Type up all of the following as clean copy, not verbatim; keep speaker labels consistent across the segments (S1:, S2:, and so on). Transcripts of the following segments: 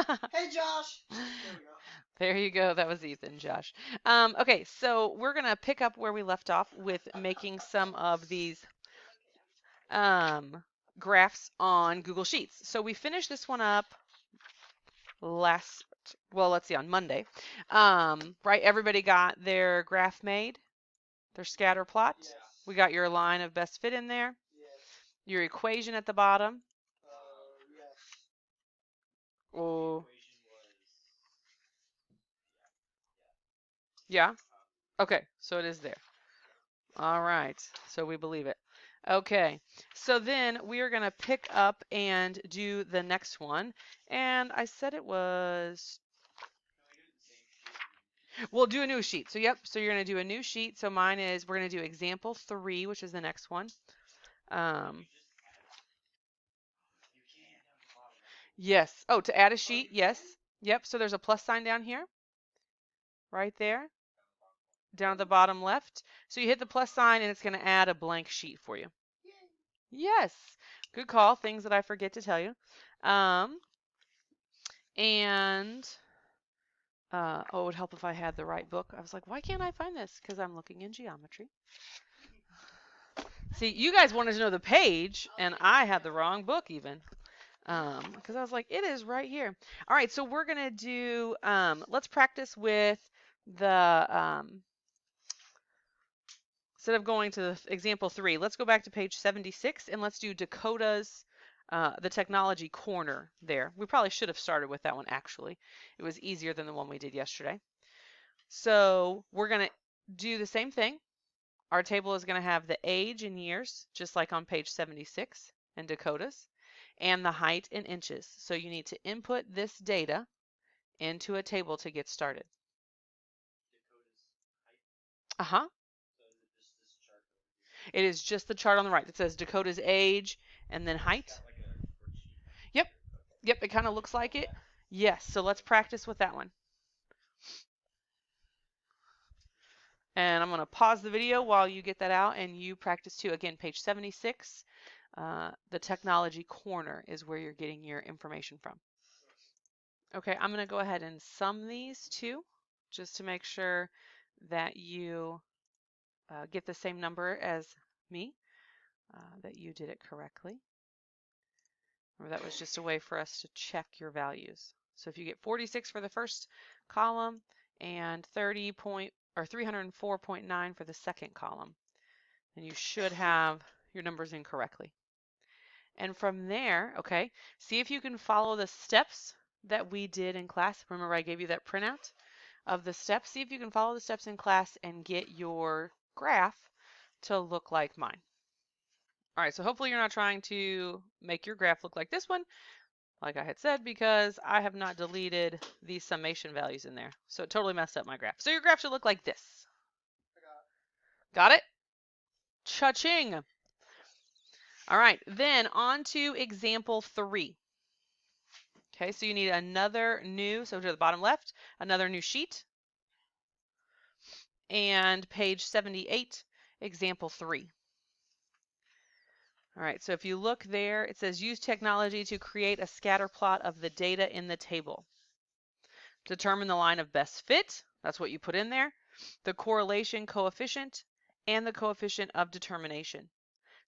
S1: Hey, Josh. There we go.
S2: There you go. That was Ethan, Josh. Okay, so we're going to pick up where we left off with making some of these um, graphs on Google Sheets. So we finished this one up last, well, let's see, on Monday. Right? Everybody got their graph made, their scatter plot.
S1: Yes.
S2: We got your line of best fit in there,
S1: Yes.
S2: your equation at the bottom.
S1: Yes.
S2: Oh, yeah. Okay, so it is there. All right, so we believe it. Okay, so then we are going to pick up and do the next one. And I said it was, we'll do a new sheet. So yep, so you're going to do a new sheet. So mine is, we're going to do example 3, which is the next one. Um, yes. Oh, to add a sheet, yes. Yep, so there's a plus sign down here, right there, down at the bottom left. So you hit the plus sign and it's going to add a blank sheet for you. Yes, good call. Things that I forget to tell you. Um, and oh, it would help if I had the right book. I was like, why can't I find this? Because I'm looking in geometry. See, you guys wanted to know the page, and I had the wrong book even. Because I was like, it is right here. All right, so we're gonna do. Let's practice with the. Instead of going to the example 3, let's go back to page 76 and let's do Dakota's. The technology corner there. We probably should have started with that one actually. It was easier than the one we did yesterday. So we're going to do the same thing. Our table is going to have the age in years, just like on page 76 in Dakota's, and the height in inches. So you need to input this data into a table to get started. Uh-huh. It is just the chart on the right that says Dakota's age and then height. Yep. Yep, it kind of looks like it. Yes, so let's practice with that one. And I'm going to pause the video while you get that out and you practice too. Again, page 76, the technology corner is where you're getting your information from. Okay, I'm going to go ahead and sum these two just to make sure that you get the same number as me, that you did it correctly. Remember, that was just a way for us to check your values. So if you get 46 for the first column and 304.9 for the second column, then you should have your numbers in correctly. And from there, okay, see if you can follow the steps that we did in class. Remember I gave you that printout of the steps? See if you can follow the steps in class and get your graph to look like mine. All right, so hopefully you're not trying to make your graph look like this one, like I had said, because I have not deleted these summation values in there. So it totally messed up my graph. So your graph should look like this. Got it? Cha-ching. All right, then on to example 3. Okay, so you need another new, so to the bottom left, another new sheet. And page 78, example 3. All right, so if you look there, it says use technology to create a scatter plot of the data in the table. Determine the line of best fit, that's what you put in there, the correlation coefficient, and the coefficient of determination.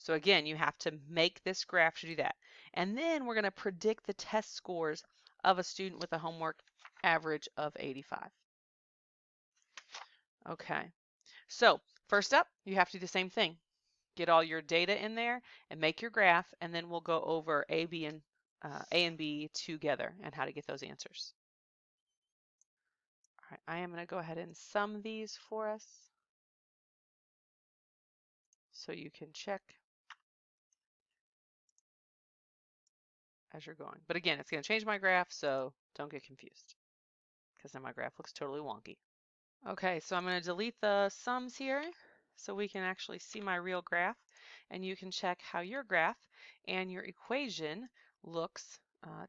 S2: So again, you have to make this graph to do that. And then we're going to predict the test scores of a student with a homework average of 85. Okay, so first up, you have to do the same thing. Get all your data in there and make your graph, and then we'll go over A and B together and how to get those answers. All right, I am going to go ahead and sum these for us so you can check as you're going. But again, it's going to change my graph, so don't get confused because then my graph looks totally wonky. Okay, so I'm going to delete the sums here so we can actually see my real graph, and you can check how your graph and your equation looks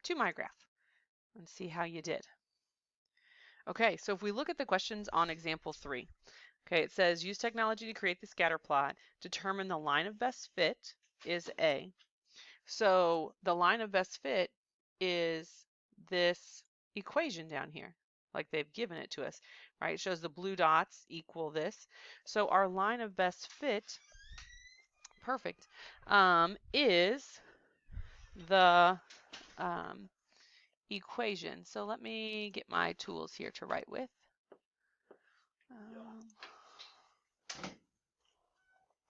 S2: to my graph and see how you did. Okay, so if we look at the questions on example 3, okay, it says use technology to create the scatter plot, determine the line of best fit is A. So the line of best fit is this equation down here, like they've given it to us, right? It shows the blue dots equal this. So our line of best fit, perfect, is the equation. So let me get my tools here to write with.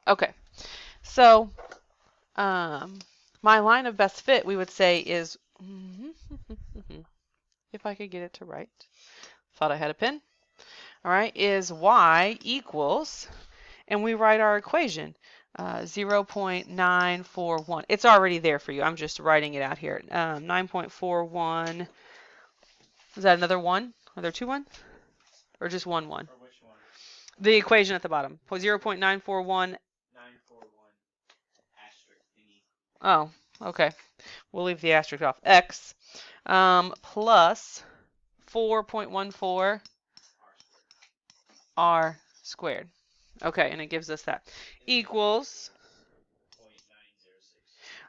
S2: Okay, so my line of best fit, we would say, is, if I could get it to write, thought I had a pen, all right, is y equals, and we write our equation, 0.941. It's already there for you. I'm just writing it out here. 9.41. Is that another one? Are there two ones? Or just one?
S3: Or which one?
S2: The equation at the bottom. 0.941.
S3: 941 asterisk thingy.
S2: Oh, okay. We'll leave the asterisk off. X plus 4.14 r squared. Okay, and it gives us that. Equals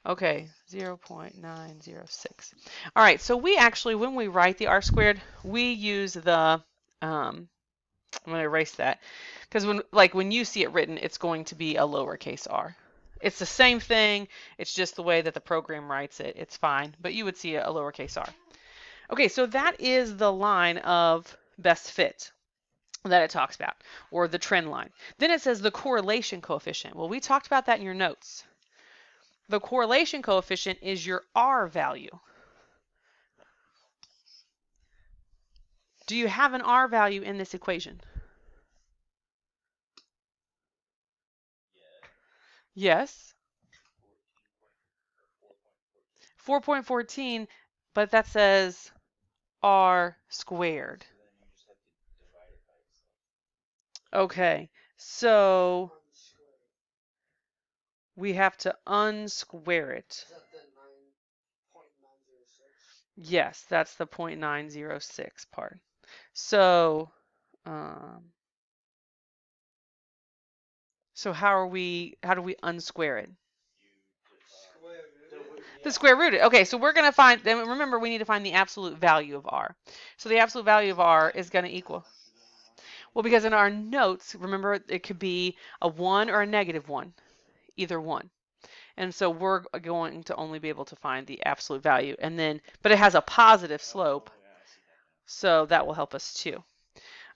S3: 0.906.
S2: Okay, 0.906. All right, so we actually, when we write the r squared, we use the, I'm going to erase that, because when you see it written, it's going to be a lowercase r. It's the same thing, it's just the way that the program writes it. It's fine, but you would see a lowercase r. Okay, so that is the line of best fit that it talks about, or the trend line. Then it says the correlation coefficient. Well, we talked about that in your notes. The correlation coefficient is your R value. Do you have an R value in this equation? Yes. 4.14, but that says R squared. Okay, so we have to unsquare it.
S1: Is that the 9.906?
S2: Yes, that's the 0.906 part. So, so how do we unsquare it? The square root it. Okay, so we're going to find, then remember we need to find the absolute value of R. So the absolute value of R is going to equal, well, because in our notes, remember it could be a 1 or a -1, either one. And so we're going to only be able to find the absolute value, and then, but it has a positive slope, so that will help us too.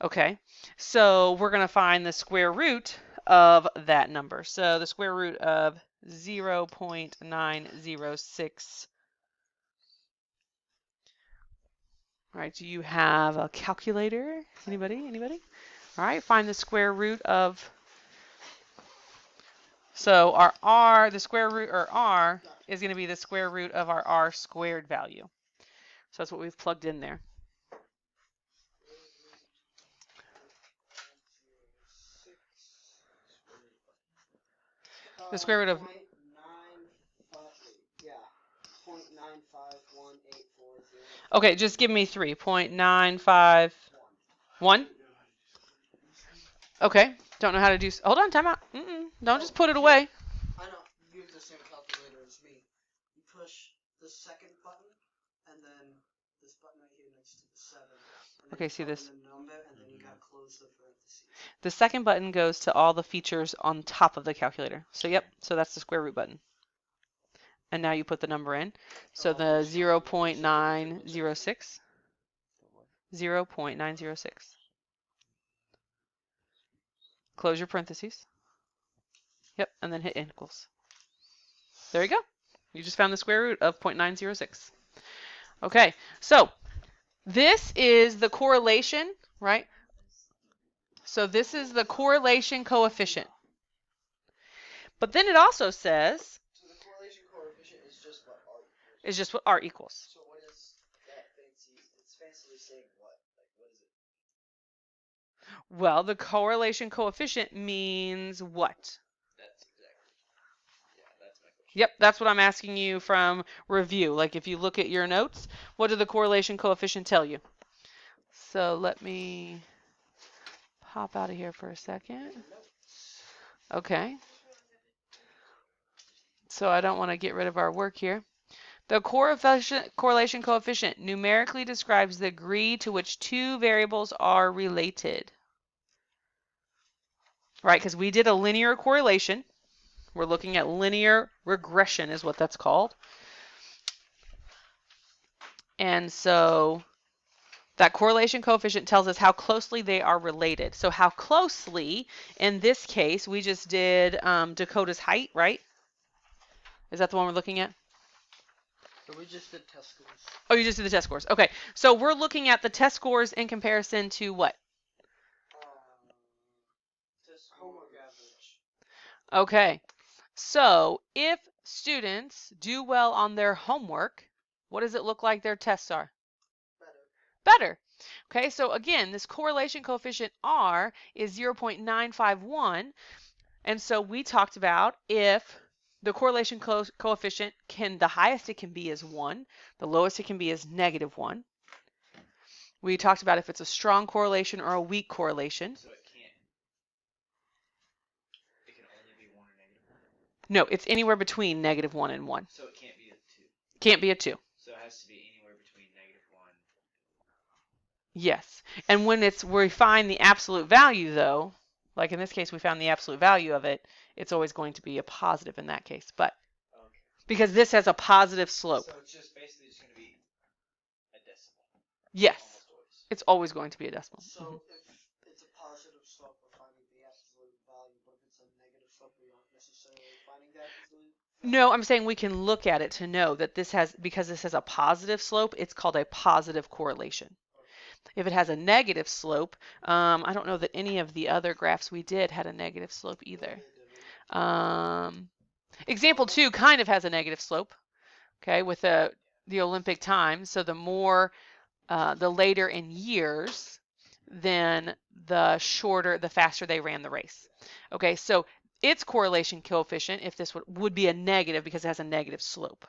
S2: Okay, so we're going to find the square root of that number. So the square root of 0.906. All right, do you have a calculator? Anybody? All right, find the square root of, so our R, the square root, or R, is going to be the square root of our R squared value. So that's what we've plugged in there. The square root of
S1: 0.9518440.
S2: Okay, just give me 3.951. Okay, don't know how to do. Hold on, time out. Don't just put it away.
S1: I know. You use the same calculator as me. You push the second button, and then this button right here next to the 7.
S2: Okay, see this?
S1: The number, and then you gotta close the parentheses.
S2: The second button goes to all the features on top of the calculator. So yep, so that's the square root button. And now you put the number in. So the 0.906. 0.906. Close your parentheses. Yep, and then hit equals. There you go. You just found the square root of 0.906. Okay, so this is the correlation, right? So this is the correlation coefficient. But then it also says,
S1: so the correlation coefficient is just what R equals.
S2: Is just what R equals.
S1: So what is that fancy? It's fancily saying what? Like what is it?
S2: Well, the correlation coefficient means what?
S3: That's exactly. Yeah, that's my question.
S2: Yep, that's what I'm asking you from review. Like if you look at your notes, what did the correlation coefficient tell you? So let me pop out of here for a second. Okay. So I don't want to get rid of our work here. The correlation coefficient numerically describes the degree to which two variables are related. Right, because we did a linear correlation. We're looking at linear regression is what that's called. And so that correlation coefficient tells us how closely they are related. So how closely, in this case, we just did Dakota's height, right? Is that the one we're looking at?
S1: So we just did test scores.
S2: Oh, you just did the test scores. Okay, so we're looking at the test scores in comparison to what?
S1: Homework average.
S2: Okay, so if students do well on their homework, what does it look like their tests are? Better. Okay, so again, this correlation coefficient R is 0.951, and so we talked about if the correlation coefficient the highest it can be is 1, the lowest it can be is -1. We talked about if it's a strong correlation or a weak correlation.
S3: So it can only be 1 or -1?
S2: No, it's anywhere between -1 and 1.
S3: So it can't be a 2?
S2: Can't be a 2.
S3: So it has to be anywhere between -1.
S2: Yes. And when we find the absolute value though, like in this case we found the absolute value of it, it's always going to be a positive in that case. But
S3: Okay.
S2: because this has a positive slope.
S3: So it's just basically just going to be a decimal.
S2: Yes.
S3: Almost always.
S2: It's always going to be a decimal.
S1: So if it's a positive slope, we're finding the absolute value, but if it's a negative slope, we aren't necessarily finding the absolute value?
S2: No, I'm saying we can look at it to know that because this has a positive slope, it's called a positive correlation. If it has a negative slope, I don't know that any of the other graphs we did had a negative slope either. Example 2 kind of has a negative slope, okay, with the Olympic time. So the more, the later in years, then the faster they ran the race. Okay, so its correlation coefficient, if this would be a negative because it has a negative slope.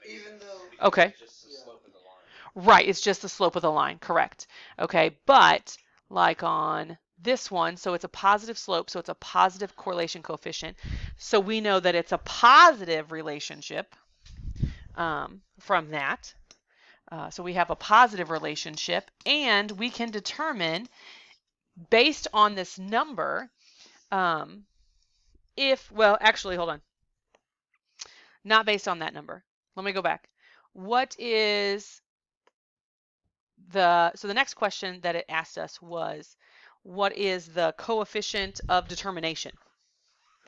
S1: Even though.
S2: Okay.
S3: It's just the slope of the line.
S2: Right, it's just the slope of the line, correct. Okay, but like on this one, so it's a positive slope, so it's a positive correlation coefficient. So we know that it's a positive relationship from that. So we have a positive relationship, and we can determine based on this number well, actually, hold on. Not based on that number. Let me go back. What is so the next question that it asked us was, what is the coefficient of determination?
S3: And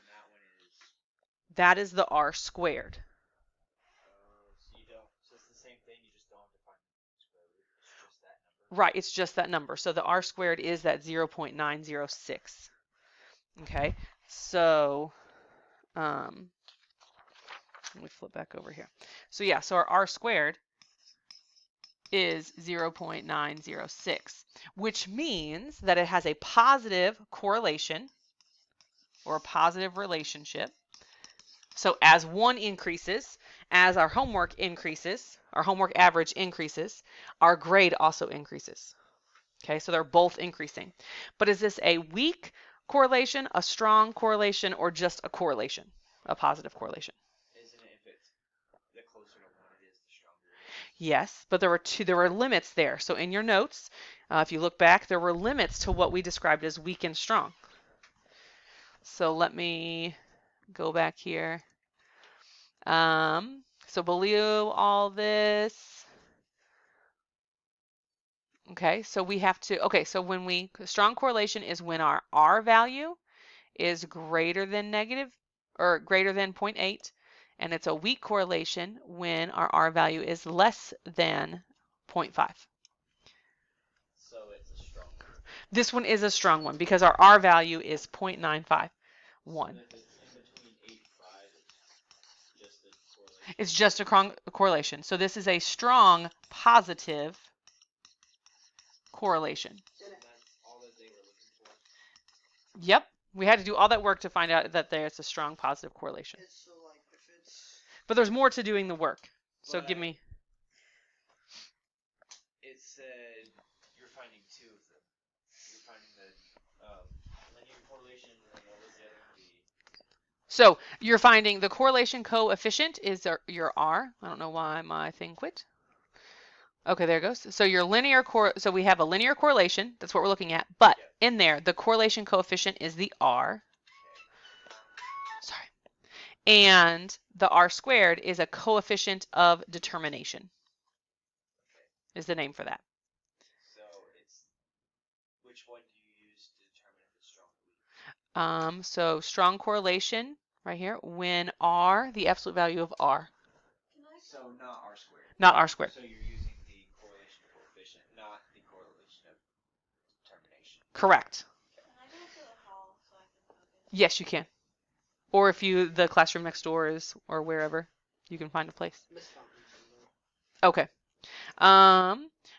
S3: that one is?
S2: That is the R squared.
S3: So it's the same thing, you just don't have to find the square root. It's just that number.
S2: Right, it's just that number. So the R squared is that 0.906. Okay, so let me flip back over here. So yeah, so our R squared is 0.906, which means that it has a positive correlation or a positive relationship. So as 1 increases, as our homework increases, our homework average increases, our grade also increases. Okay, so they're both increasing. But is this a weak correlation, a strong correlation, or just a correlation, a positive correlation?
S3: Isn't it if it's the closer to 1 it is, the stronger it is?
S2: Yes, but there were limits there. So in your notes, if you look back, there were limits to what we described as weak and strong. So let me go back here. So below all this, okay, so we have to, okay, so strong correlation is when our R value is greater than greater than 0.8, and it's a weak correlation when our R value is less than 0.5.
S3: So it's a strong one.
S2: This one is a strong one because our R value is 0.951.
S3: So if it's in between 8 and 5, it's just a correlation.
S2: It's just a correlation. So this is a strong positive correlation.
S3: And that's all that they were looking for?
S2: Yep. We had to do all that work to find out that there's a strong positive correlation.
S1: So like if it's.
S2: But there's more to doing the work. So
S3: But
S2: give me.
S3: It said you're finding 2 of them. You're finding the linear correlation, and then what was the other one?
S2: So you're finding the correlation coefficient is your R. I don't know why my thing quit. Okay, there it goes. So your so we have a linear correlation. That's what we're looking at. But in there, the correlation coefficient is the R. Sorry. And the R squared is a coefficient of determination. Is the name for that.
S3: So it's, which one do you use to determine if it's strong or weak?
S2: So strong correlation right here when R, the absolute value of R.
S3: So not R squared.
S2: Not R squared.
S3: So you're using the correlation coefficient, not the correlation of determination.
S2: Correct.
S4: Can I go to the hall so I can focus?
S2: Yes, you can. Or if the classroom next door is, or wherever, you can find a place. Okay.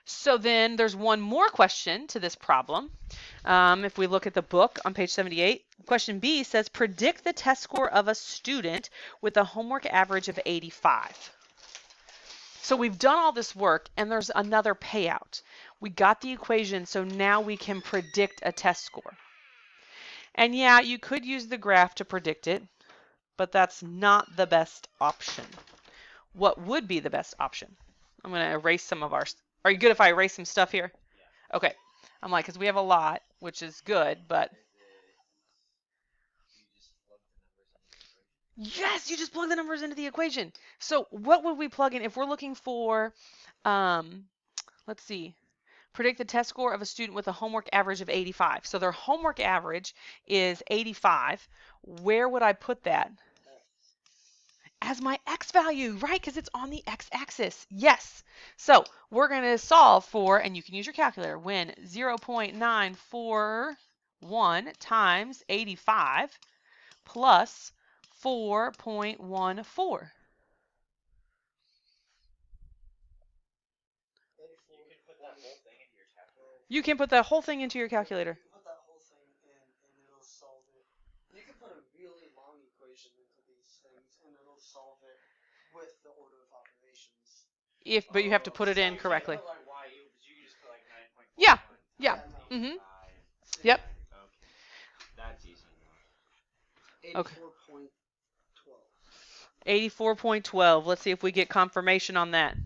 S2: So then there's one more question to this problem. If we look at the book on page 78, question B says, predict the test score of a student with a homework average of 85. So we've done all this work and there's another payout. We got the equation, so now we can predict a test score. And yeah, you could use the graph to predict it, but that's not the best option. What would be the best option? I'm going to erase some of our... Are you good if I erase some stuff here?
S3: Yeah.
S2: Okay. I'm like, because we have a lot, which is good, but... Yes, you just plug the numbers into the equation. So what would we plug in if we're looking for, let's see, predict the test score of a student with a homework average of 85. So their homework average is 85. Where would I put that? As my x value, right? Because it's on the x-axis. Yes. So we're going to solve for, and you can use your calculator, when 0.941 times 85 plus 4.14. You can put that whole thing into your calculator.
S1: You put that whole thing in and it'll solve it. You can put a really long equation into these things and it'll solve it with the order of operations.
S2: But you have to put it in correctly.
S3: You can put like y, you can just put like 9.41.
S2: Yeah. Yeah. Mm-hmm. Yep.
S3: Okay. That's easy
S1: Okay.
S3: enough.
S2: 84.12. Let's see if we get confirmation on that.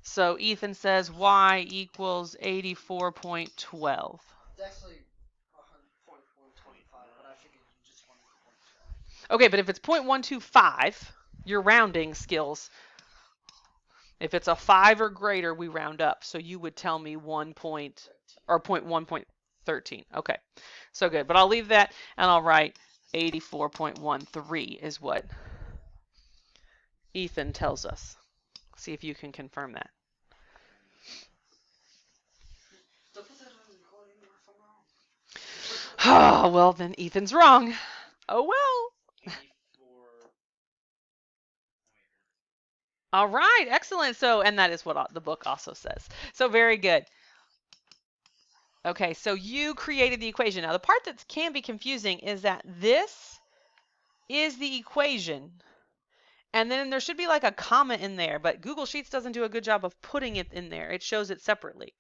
S2: So Ethan says y equals 84.12.
S1: It's actually 100.125, but I figured you just wanted to 0.12.
S2: Okay, but if it's 0.125, your rounding skills. If it's a 5 or greater, we round up. So you would tell me 0.1.13. Okay, so good. But I'll leave that and I'll write 84.13 is what Ethan tells us. See if you can confirm that. Oh, well, then Ethan's wrong. Oh, well.
S3: 84.
S2: All right, excellent. So, and that is what the book also says. So very good. Okay, so you created the equation. Now, the part that can be confusing is that this is the equation. And then there should be like a comma in there, but Google Sheets doesn't do a good job of putting it in there. It shows it separately.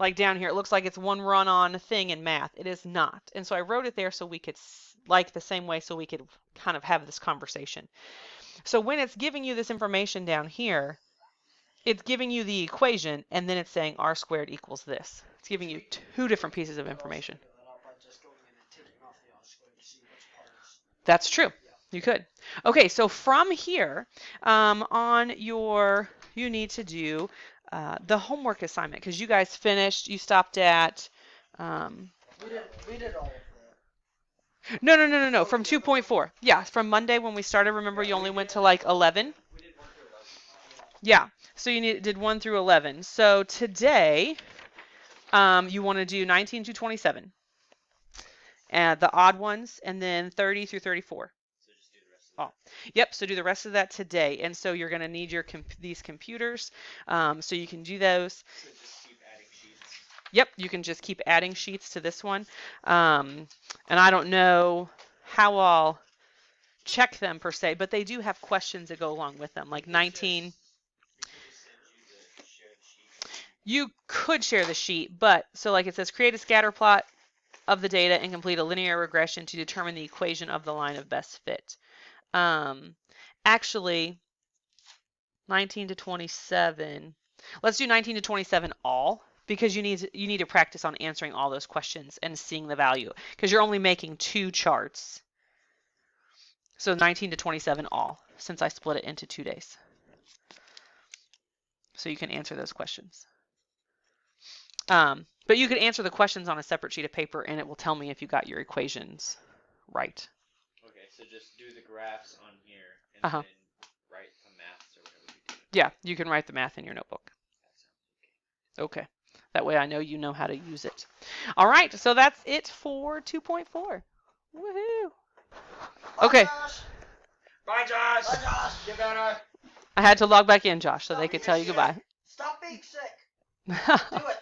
S2: Like down here, it looks like it's one run-on thing in math. It is not. And so I wrote it there so we could, like the same way, so we could kind of have this conversation. So when it's giving you this information down here, it's giving you the equation, and then it's saying r squared equals this. It's giving you two different pieces of information. That's true. You could. Okay, so from here, on your, you need to do the homework assignment, because you guys finished, you stopped at...
S1: We did all of that.
S2: No, from 2.4. Yeah, from Monday when we started, remember you only went to like 11?
S3: We did 1 through 11.
S2: Yeah, so you did 1 through 11. So today, you want to do 19 to 27. The odd ones, and then 30 through 34.
S3: So just do the rest of
S2: Yep, so do the rest of that today. And so you're going to need your these computers, so you can do those.
S3: So just keep adding sheets.
S2: Yep, you can just keep adding sheets to this one. And I don't know how I'll check them per se, but they do have questions that go along with them, like 19.
S3: We could just send you the shared sheet.
S2: You could share the sheet, but so like it says create a scatter plot of the data and complete a linear regression to determine the equation of the line of best fit. Actually, 19 to 27. Let's do 19 to 27 all, because you need to practice on answering all those questions and seeing the value, because you're only making 2 charts. So 19 to 27 all, since I split it into 2 days. So you can answer those questions. But you could answer the questions on a separate sheet of paper, and it will tell me if you got your equations right.
S3: Okay, so just do the graphs on here and
S2: Uh-huh.
S3: then write the maths or whatever you do.
S2: Yeah, you can write the math in your notebook.
S3: That sounds okay.
S2: Okay. That way I know you know how to use it. All right, so that's it for 2.4. Woohoo! Okay.
S3: Bye, Josh.
S1: Bye, Josh.
S3: Get better.
S2: I had to log back in, Josh, so they
S1: Stop
S2: could
S1: being
S2: tell you
S1: sick.
S2: goodbye.
S1: Stop being sick. Do it.